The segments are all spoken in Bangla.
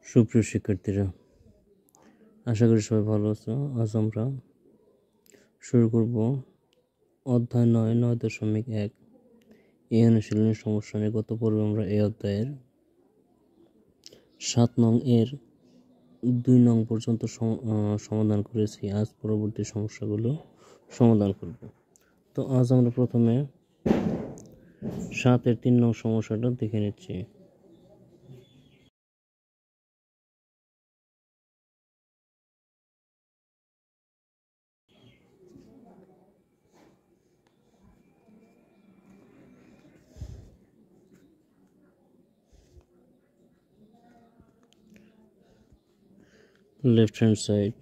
সুপ্রিয় শিক্ষার্থীরা, আশা করি সবাই ভালো আছো। আজ আমরা শুরু করব অধ্যায় 9.1 এই অনুশীলনের সমস্যা নিয়ে। গত পর্বে আমরা এই অধ্যায়ের 7 নং এর 2 নং পর্যন্ত সমাধান করেছি। আজ পরবর্তী সমস্যাগুলো সমাধান করব। তো আজ আমরা প্রথমে 7 এর 3 নং সমস্যাটা দেখে নিচ্ছি। Left hand side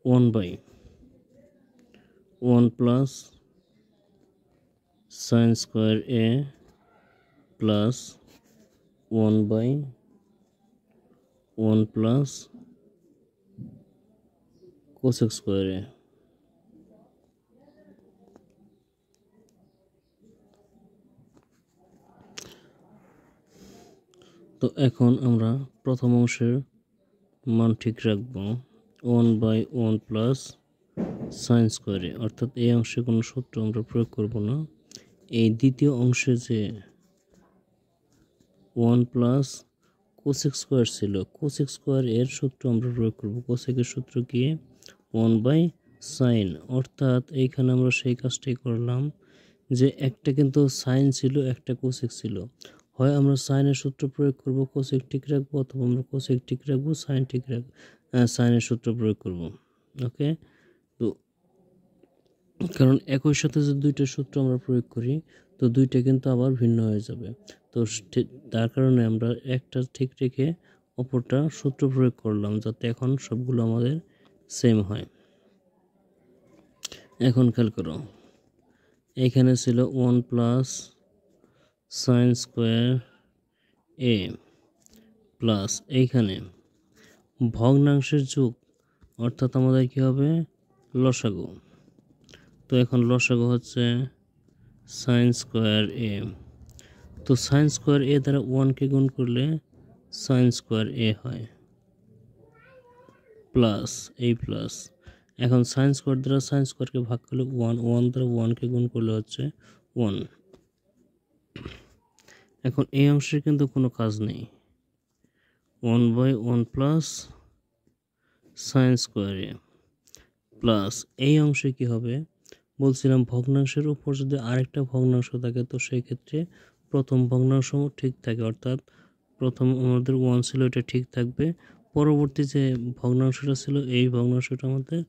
1/1 plus sin square a plus 1/1 plus cosec square a। তো এখন আমরা প্রথম অংশের মান ঠিক রাখবো 1/1 প্লাস সাইন স্কোয়ারে, অর্থাৎ এই অংশে কোনো সূত্র আমরা প্রয়োগ করব না। এই দ্বিতীয় অংশে যে 1 প্লাস কোসেক স্কোয়ার ছিল, কোসেক স্কোয়ার এর সূত্র আমরা প্রয়োগ করব। কোসেকের সূত্র কি? 1/sin, অর্থাৎ এইখানে আমরা সেই কাজটাই করলাম যে একটা কিন্তু সাইন ছিল, একটা কোসেক ছিল। হয় আমরা সাইনের সূত্র প্রয়োগ করব, কোসেক ঠিক রাখবো, অথবা আমরা কোসেক ঠিক রাখবো, সাইন ঠিক রাখবো, সাইনের সূত্র প্রয়োগ করব। ওকে, তো কারণ একই সাথে যে দুইটা সূত্র আমরা প্রয়োগ করি, তো দুইটা কিন্তু আবার ভিন্ন হয়ে যাবে। তো তার কারণে আমরা একটা ঠিক রেখে অপরটা সূত্র প্রয়োগ করলাম, যাতে এখন সবগুলো আমাদের সেম হয়। এখন খেয়াল করো, এইখানে ছিল 1 plus sign square A plus এইখানে ভগ্নাংশের যোগ, অর্থাৎ আমাদের কি হবে? লসাগু। তো এখন লসাগু হচ্ছে সাইন স্কোয়ার এ। তো সাইন স্কোয়ার এ দ্বারা 1কে গুণ করলে সাইন স্কোয়ার এ হয় প্লাস এই প্লাস। এখন সাইন স্কোয়ার দ্বারা সাইন স্কোয়ারকে ভাগ করলে 1 দ্বারা 1কে গুণ করলে হচ্ছে 1। এখন এই অংশের কিন্তু কোনো কাজ নেই, 1/1 plus sign square A plus এই অংশে কি হবে? বলছিলাম ভগ্নাংশের উপর যদি আরেকটা ভগ্নাংশ থাকে, তো সেই ক্ষেত্রে প্রথম ভগ্নাংশ ঠিক থাকে, অর্থাৎ প্রথম আমাদের 1 ছিল, এটা ঠিক থাকবে। পরবর্তী যে ভগ্নাংশটা ছিল, এই ভগ্নাংশটা আমাদের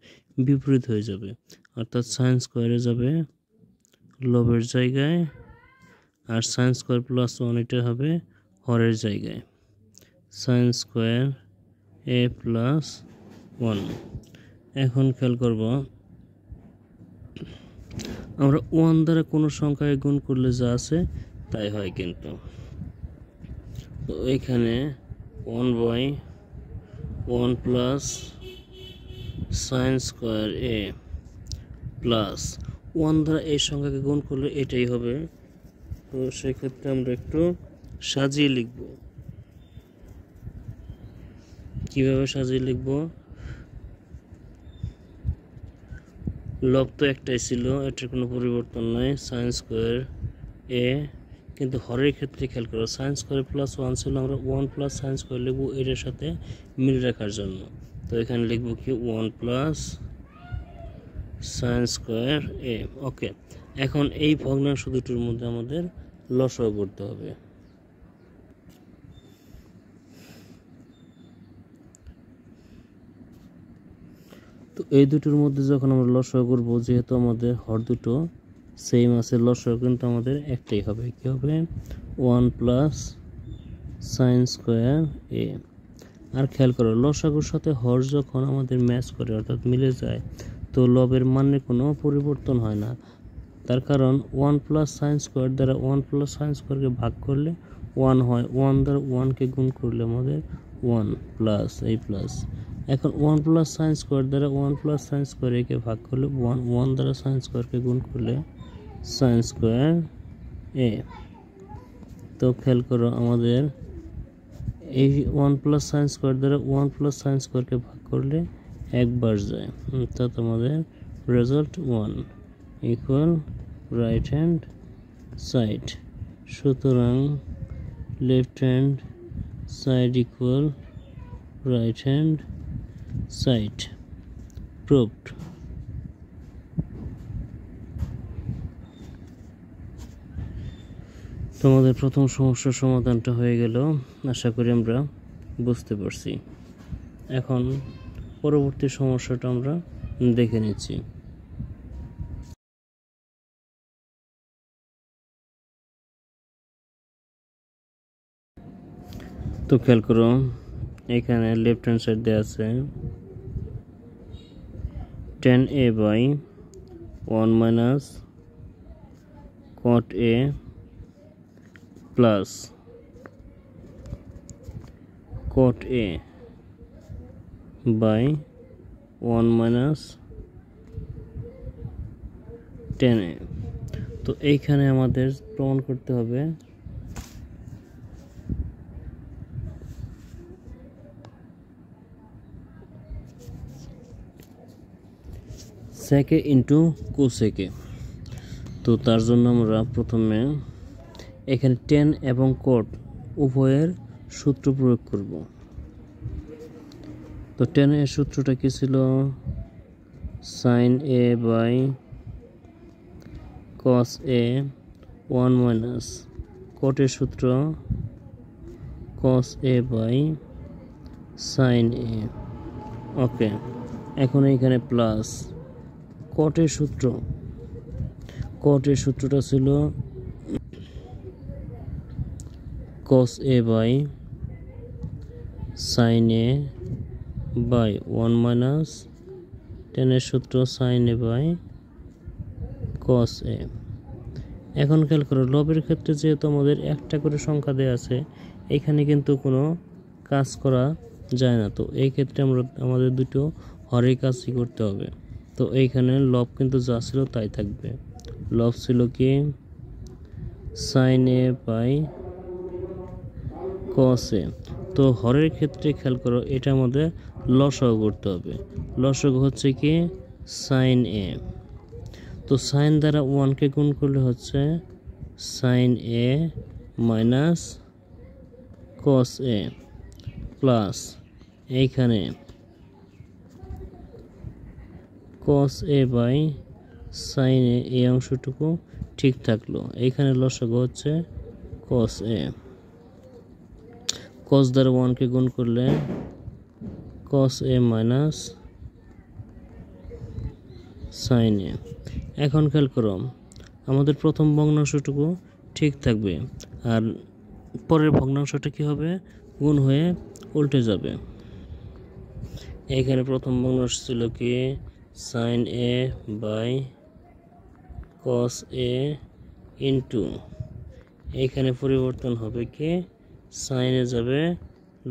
বিপরীত হয়ে যাবে, অর্থাৎ সাইন স্কোয়ারে যাবে লবের জায়গায়, আর সাইন স্কোয়ার প্লাস 1 এটা হবে হরের জায়গায়। Sign square A plus 1। এখন খেয়াল করব, আমরা 1 দ্বারা কোনো সংখ্যায় গুণ করলে যা আছে তাই হয় কিন্তু। তো এখানে 1/1 plus sign square A plus 1 দ্বারা এই সংখ্যাকে গুণ করলে এটাই হবে। তো সেক্ষেত্রে আমরা একটু সাজিয়ে লিখব। কিভাবে সাজিয়ে লিখব? লব তো একটাই ছিল, এটার কোনো পরিবর্তন নাই, সাইন স্কোয়ার এ। কিন্তু হরের ক্ষেত্রে খেয়াল করো, সাইন স্কোয়ার প্লাস 1 ছিল, আমরা 1 প্লাস সাইন স্কোয়ার লিখবো এটার সাথে মিল রাখার জন্য। তো এখানে লিখবো কি 1 প্লাস সাইন স্কোয়ার এ। ওকে, এখন এই ভগ্নাংশ দুটোর মধ্যে আমাদের লসাগু করতে হবে। তো এই দুটোর মধ্যে যখন আমরা লসাগু করবো, যেহেতু আমাদের হর দুটো সেম আছে, লসাগু কিন্তু আমাদের একটাই হবে। কি হবে? 1 প্লাস সাইন স্কোয়ার এ। আর খেয়াল করো, লসাগুর সাথে হর যখন আমাদের ম্যাচ করে, অর্থাৎ মিলে যায়, তো লবের মানে কোনো পরিবর্তন হয় না। তার কারণ 1 প্লাস সাইন স্কোয়ার দ্বারা 1 প্লাস সাইন স্কোয়ারকে ভাগ করলে 1 হয়, 1 দ্বারা 1কে গুণ করলে আমাদের 1 প্লাস এই প্লাস। এখন 1 প্লাস সাইন স্কোয়ার দ্বারা 1 প্লাস সাইন স্কোয়ার একে ভাগ করলে 1 দ্বারা সাইন স্কোয়ারকে গুণ করলে সাইন স্কোয়ার এ। তো খেয়াল করো, আমাদের এই 1 প্লাস সাইন স্কোয়ার দ্বারা 1 প্লাস সাইন স্কোয়ারকে ভাগ করলে একবার যায়, অর্থাৎ আমাদের result 1 equal right hand side. সুতরাং left hand side equal right hand side. Proved. তোমাদের প্রথম সমস্যার সমাধানটা হয়ে গেল, আশা করি আমরা বুঝতে পারছি। এখন পরবর্তী সমস্যাটা আমরা দেখে নিচ্ছি। তো খেয়াল করো, এখানে লেফট হ্যান্ড সাইড দেওয়া আছে 10a by 1 minus cot a plus cot a by 1 minus 10a। তো এইখানে আমাদের প্রমাণ করতে হবে সেকে ইন্টু কোসেকে। তো তার জন্য আমরা প্রথমে এখানে 10 এবং cot উভয়ের সূত্র প্রয়োগ করব। তো 10 এর সূত্রটা কি ছিল? sin a by cos a 1 minus cot এর সূত্র cos a by sin a। Okay, এখন এইখানে প্লাস cot এর সূত্রটা ছিল cos a by sin a by 1 minus 10 এর সূত্র sin a by cos a। এখন খেয়াল করো, লবের ক্ষেত্রে যেহেতু আমাদের একটা করে সংখ্যা দেওয়া আছে, এখানে কিন্তু কোনো কাজ করা যায় না। তো এই ক্ষেত্রে আমাদের দুটো হরের কাজই করতে হবে। তো এইখানে লব কিন্তু যা ছিল তাই থাকবে। লব ছিল কি sin a by cos a। তো হরের ক্ষেত্রে খেয়াল করো, এটা আমাদের লসাগু করতে হবে। লসাগু হচ্ছে কি sin a। তো সাইন দ্বারা 1কে গুণ করলে হচ্ছে sin a minus cos a plus এইখানে cos a by sin a, এই অংশটুকু ঠিক থাকলো। এইখানে লসাগু হচ্ছে cos a। cos দ্বারা 1কে গুণ করলে cos a minus sin a। এখন খেয়াল করো, আমাদের প্রথম ভগ্নাংশটুকু ঠিক থাকবে, আর পরের ভগ্নাংশটা কি হবে? গুণ হয়ে উল্টে যাবে। এইখানে প্রথম ভগ্নাংশ ছিল কি sin a by cos a into, এইখানে পরিবর্তন হবে কি sin a যাবে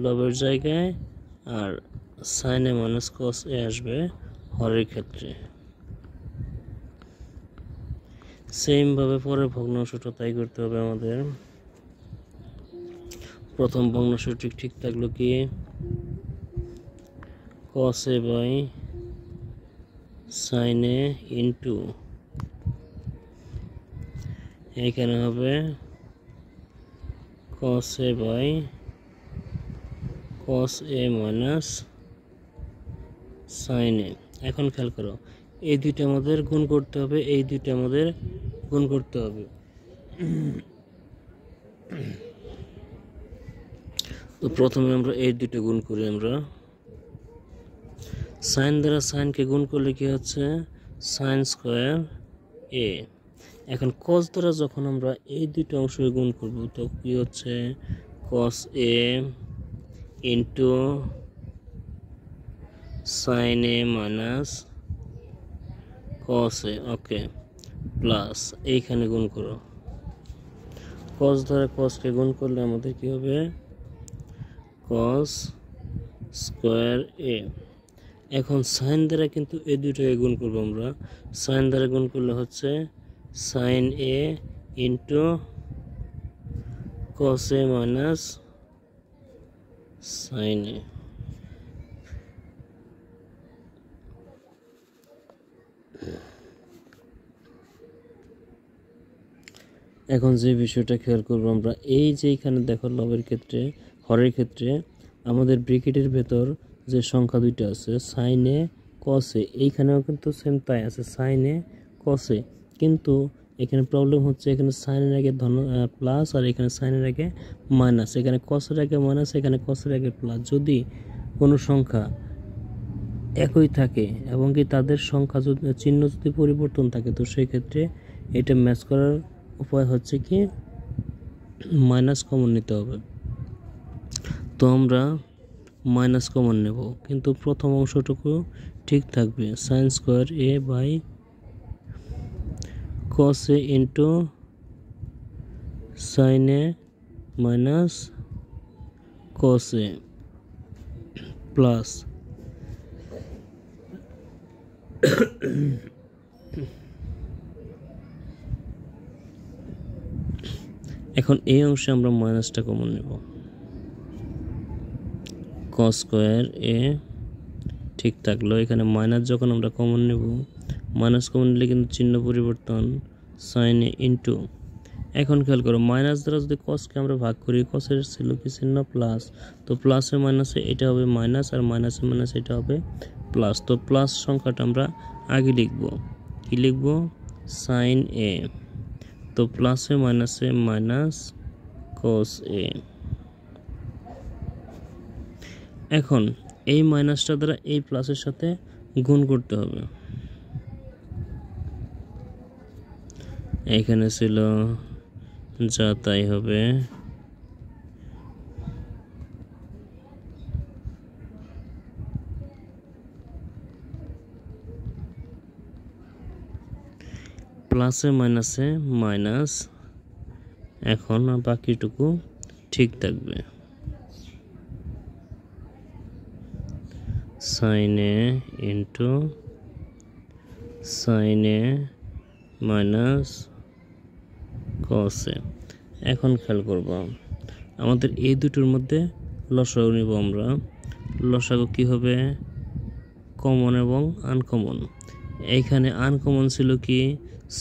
লবের জায়গায়, আর sin a minus cos a আসবে হরের ক্ষেত্রে। সেম ভাবে পরের ভগ্নাংশটা তাই করতে হবে আমাদের। প্রথম ভগ্নাংশটি ঠিক থাকলো কি cos a by sin a into, এখানে হবে cos a by cos a minus sin a। এখন খেয়াল করো, এই দুইটা আমাদের গুণ করতে হবে, এই দুইটা আমাদের গুণ করতে হবে। তো প্রথমে আমরা এই দুটো গুণ করি। আমরা সাইন দ্বারা সাইনকে গুণ করলে কি হচ্ছে সাইন স্কোয়ার a। এখন cos দ্বারা যখন আমরা এই দুটো অংশকে গুণ করব, তো কি হচ্ছে cos a into sin a minus cos a। Okay, plus এইখানে গুণ করো, cos দ্বারা cosকে গুণ করলে আমাদের কি হবে cos স্কোয়ার a। এখন সাইন দ্বারা কিন্তু এই দুটোকে গুণ করবো আমরা। সাইন দ্বারা গুণ করলে হচ্ছে sin a into cos a minus sine A. এখন যে বিষয়টা খেয়াল করবো আমরা, এই যে এখানে দেখো লবের ক্ষেত্রে, হরের ক্ষেত্রে আমাদের ব্র্যাকেটের ভেতর যে সংখ্যা দুইটা আছে সাইনে কসে, এইখানেও কিন্তু সেম তাই আছে সাইনে কসে, কিন্তু এখানে প্রবলেম হচ্ছে এখানে সাইনের আগে ধন প্লাস আর এখানে সাইনের আগে মাইনাস, এখানে কসের আগে মাইনাস, এখানে কসের আগে প্লাস। যদি কোনো সংখ্যা একই থাকে এবং কি তাদের সংখ্যা যদি চিহ্ন যদি পরিবর্তন থাকে, তো সেই ক্ষেত্রে এটা ম্যাচ করার উপায় হচ্ছে কি মাইনাস কমন নিতে হবে। তো আমরা মাইনাস কমন নেব, কিন্তু প্রথম অংশটুকু ঠিক থাকবে, sine square A by cos A into sine A minus cos A plus এখন এই অংশে আমরা মাইনাসটা কমন নেব, কস স্কোয়ার এ ঠিক থাকলো, এখানে মাইনাস যখন আমরা কমন নেব, মাইনাস কমন নিলে কিন্তু চিহ্ন পরিবর্তন, সাইন এ ইন্টু, এখন খেয়াল করো মাইনাস দ্বারা যদি কসকে আমরা ভাগ করি, কসের ছিল কি চিহ্ন প্লাস, তো প্লাসে মাইনাসে এটা হবে মাইনাস, আর মাইনাসে মাইনাস এটা হবে প্লাস। তো প্লাস সংখ্যাটা আমরা আগে লিখব, কি লিখব সাইন এ, তো প্লাসে মাইনাসে মাইনাস কস এ। এখন এই মাইনাসটা দ্বারা এই প্লাসের সাথে গুণ করতে হবে, এখানে ছিল যা তাই হবে, প্লাসে মাইনাসে মাইনাস, এখন বাকিটুকু ঠিক থাকবে, sign A into sine A minus cos এ। এখন খেয়াল করব আমাদের এই দুটোর মধ্যে লসাগু নিব আমরা, লসাগু কি হবে কমন এবং আনকমন, এইখানে আনকমন ছিল কি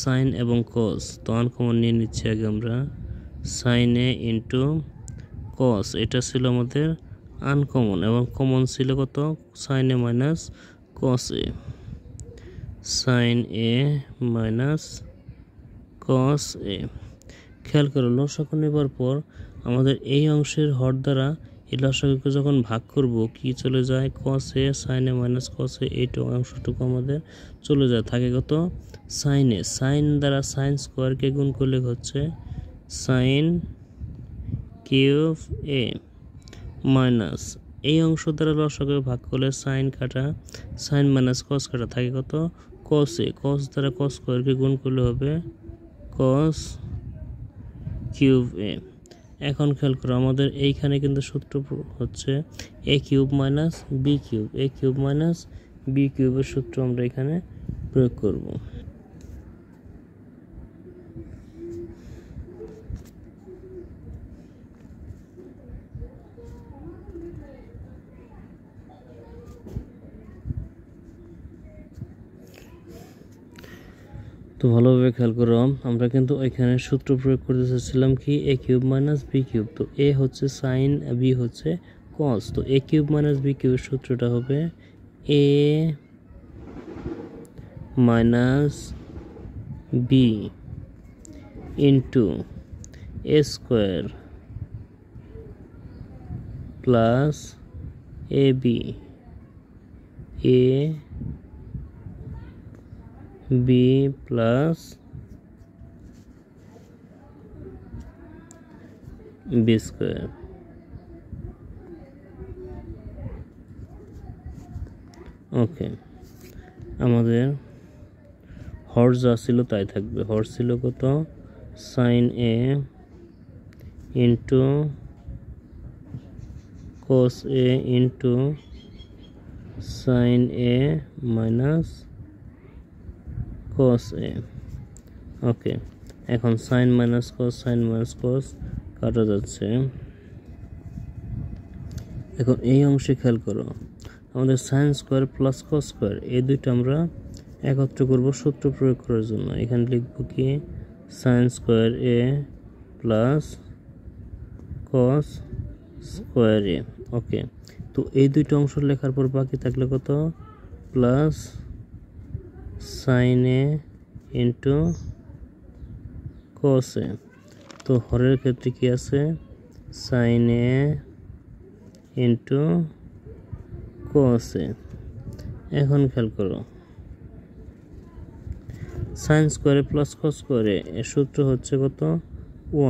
সাইন এবং কস, তো আনকমন নিয়ে নিচ্ছি আগে আমরা, সাইন এ ইন্টু কস, এটা ছিল আমাদের আনকমন, এবং কমন ছিল কত sine A minus cos A, sign A minus cos এ। খেয়াল করো লসাগু নেবার পর আমাদের এই অংশের হর দ্বারা এই লসাগুকে যখন ভাগ করব কি চলে যায় কস এ সাইন এ মাইনাস কস এ, এইটা অংশটুকু আমাদের চলে যায়, থাকে কত সাইন এ, সাইন দ্বারা সাইন স্কোয়ারকে গুণ করলে হচ্ছে সাইন কিউব এ মাইনাস এই অংশ দ্বারা লসাগুকে ভাগ করলে সাইন কাটা সাইন মাইনাস কস কাটা, থাকে কত কস এ, কস দ্বারা কস স্কোয়ারকে গুণ করলে হবে কস কিউব এ। এখন খেয়াল করো আমাদের এইখানে কিন্তু সূত্র হচ্ছে এ কিউব মাইনাস বি কিউব, এ কিউব মাইনাস বি কিউবের সূত্র আমরা এখানে প্রয়োগ করব। তো ভালোভাবে খেয়াল করো আমরা কিন্তু এখানে সূত্র প্রয়োগ করতে চাচ্ছিলাম কি এ কিউব মাইনাস বি কিউব, তো এ হচ্ছে সাইন বি হচ্ছে কস, তো এ কিউব মাইনাস বি কিউবের সূত্রটা হবে এ minus B into A square plus A B, A B plus B square. ওকে, আমাদের হর যা ছিল তাই থাকবে, হর ছিল কত sine A into cos A into sine A minus cos এ। ওকে, এখন সাইন মাইনাস কস কাটা যাচ্ছে, এখন এই অংশে খেয়াল করো, আমাদের sine square plus cos square এই দুইটা আমরা একত্র করব সূত্র প্রয়োগ করার জন্য। এখানে লিখব কি sign square A plus cos square এ। ওকে, তো এই দুইটা অংশ লেখার পর বাকি থাকলে কত, plus sine A into cos A. তো হরের ক্ষেত্রে কি আছে, সাইন এ ইন্টু কস এ। এখন খেয়াল করো, সাইন স্কোয়ারে প্লাস কস স্কোয়ারে এর সূত্র হচ্ছে কত,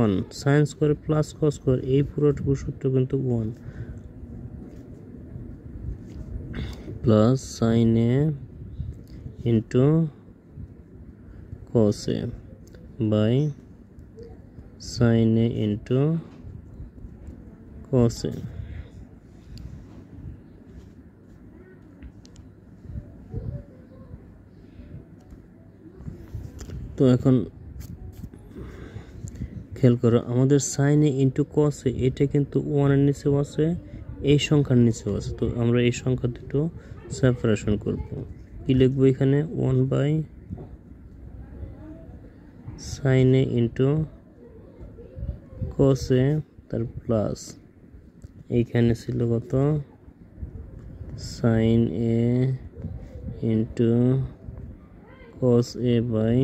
1। সাইন স্কোয়ারে প্লাস কস স্কোয়ার এই পুরোটুকু সূত্র কিন্তু 1 plus sine A into cos A by sine A into cos A. তো এখন খেয়াল করো, আমাদের সাইন এ ইন্টু কস এ এটা কিন্তু 1 এর নিচেও আছে, এই সংখ্যার নিচেও আছে। তো আমরা এই সংখ্যা দুটো সেপারেশন করব। কি লিখবো এখানে, 1 by sine A into cos A, তার প্লাস এইখানে ছিল কত, sine A into cos A by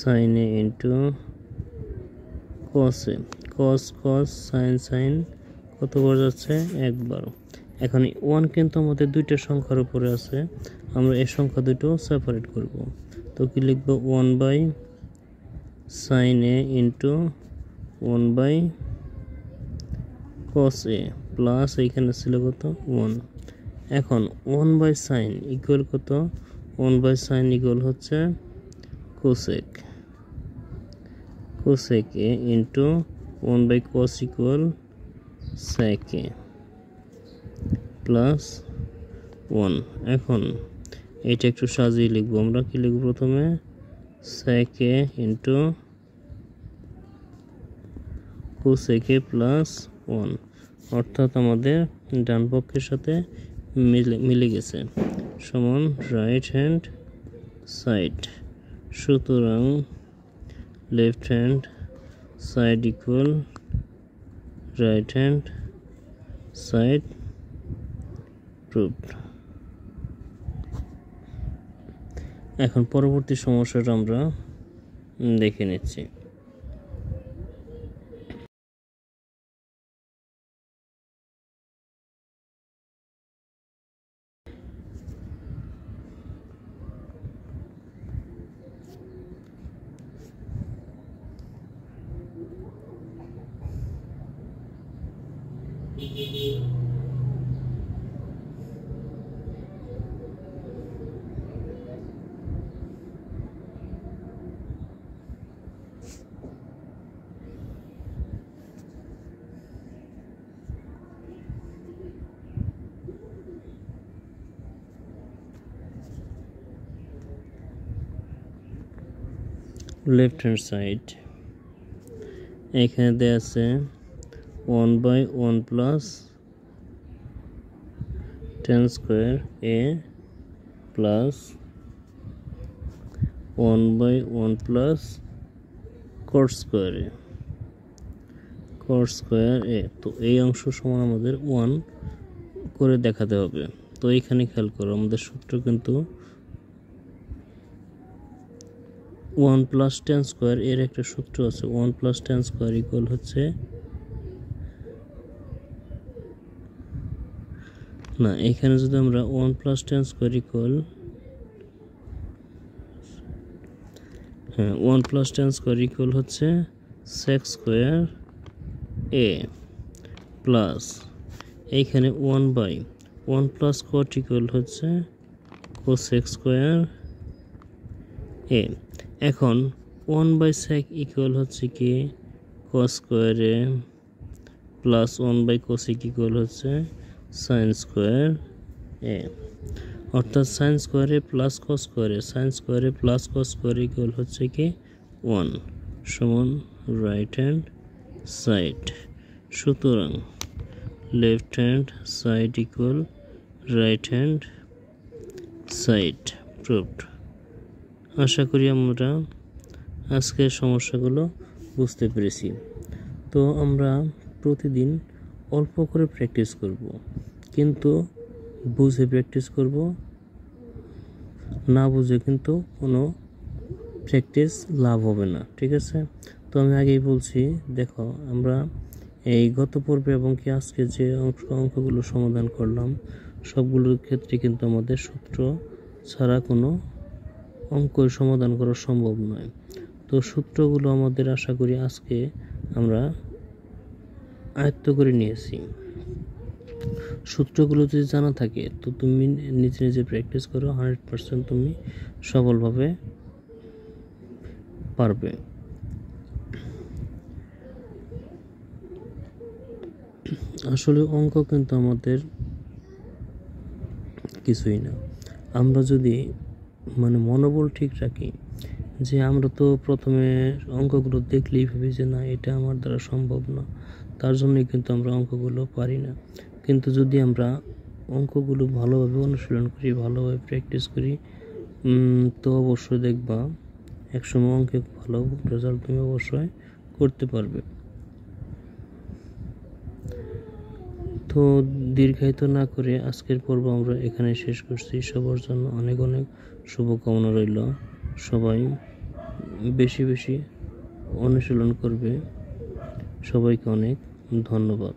sine A into cos A. Cos cos sine sine কত বার যাচ্ছে, একবার। এখন 1 কিন্তু আমাদের দুইটা সংখ্যার উপরে আছে, আমরা এই সংখ্যা দুটো সেপারেট করব। তো কি লিখবো, 1 by sine A into 1 by cos A plus এইখানে ছিল কত, 1। এখন 1 বাই সাইন ইকুয়াল কত, 1 বাই সাইন ইকুয়াল হচ্ছে cosec, cosec A into 1 by cos equal sec A plus 1। এখন এটা একটু সাজিয়ে লিখবো, আমরা কি লিখবো, প্রথমে সেক এ ইন্টু কোসেক এ প্লাস 1, অর্থাৎ আমাদের ডান পক্ষের সাথে মিলে গেছে, সমান রাইট হ্যান্ড সাইড। সুতরাং left hand side equal right hand side proved. এখন পরবর্তী সমস্যাটা আমরা দেখে নিচ্ছি। লেফট হ্যান্ড সাইড এখানে দেয়া আছে 1 by 1 plus tan square A plus 1 by 1 plus cot square A, cot square A. তো এই অংশ সমান আমাদের 1 করে দেখাতে হবে। তো এইখানে খেয়াল করো, আমাদের সূত্র কিন্তু 1 প্লাস tan স্কোয়ার এর একটা সূত্র আছে, 1 প্লাস tan স্কোয়ার ইকুয়াল হচ্ছে, না এখানে যদি আমরা 1 প্লাস tan স্কোয়ার ইকুয়াল, হ্যাঁ 1 প্লাস tan স্কোয়ার ইকুয়াল হচ্ছে sec স্কোয়ার এ প্লাস এইখানে 1 বাই 1 প্লাস cot ইকুয়াল হচ্ছে cosec স্কোয়ার এ। এখন 1 বাই sec ইকুয়াল হচ্ছে কি cos square A plus 1 by cosec equal হচ্ছে sin স্কোয়ার এ, অর্থাৎ sin square A plus cos square A, sin square A plus cos square equal হচ্ছে কি 1, সমান রাইট হ্যান্ড সাইড। সুতরাং left hand side equal right hand side proved. আশা করি আমরা আজকের সমস্যাগুলো বুঝতে পেরেছি। তো আমরা প্রতিদিন অল্প করে প্র্যাকটিস করব, কিন্তু বুঝে প্র্যাকটিস করব, না বুঝে কিন্তু কোনো প্র্যাকটিস লাভ হবে না, ঠিক আছে? তো আমি আগেই বলছি, দেখো আমরা এই গত পর্বে এবং কি আজকে যে অঙ্কগুলো সমাধান করলাম সবগুলোর ক্ষেত্রে কিন্তু আমাদের সূত্র ছাড়া কোনো অঙ্কই সমাধান করা সম্ভব নয়। তো সূত্রগুলো আমাদের আশা করি আজকে আমরা আয়ত্ত করে নিয়েছি। সূত্রগুলো যদি জানা থাকে তো তুমি নিজে নিজে প্র্যাকটিস করো, 100% তুমি সফলভাবে পারবে। আসলে অঙ্ক কিন্তু আমাদের কিছুই না, আমরা যদি মনোবল ঠিক রাখি যে আমরা তো প্রথমে অঙ্কগুলো দেখলেই ভাবি যে না এটা আমার দ্বারা সম্ভব না, তার জন্যই কিন্তু আমরা অঙ্কগুলো পারি না। কিন্তু যদি আমরা অঙ্কগুলো ভালোভাবে অনুশীলন করি, ভালোভাবে প্র্যাকটিস করি, তো অবশ্যই দেখবা একসময় অঙ্কে ভালো রেজাল্ট তুমি অবশ্যই করতে পারবে। তো দীর্ঘায়িত না করে আজকের পর্ব আমরা এখানে শেষ করছি। সবার জন্য অনেক অনেক শুভকামনা রইল। সবাই বেশি বেশি অনুশীলন করবে। সবাইকে অনেক ধন্যবাদ।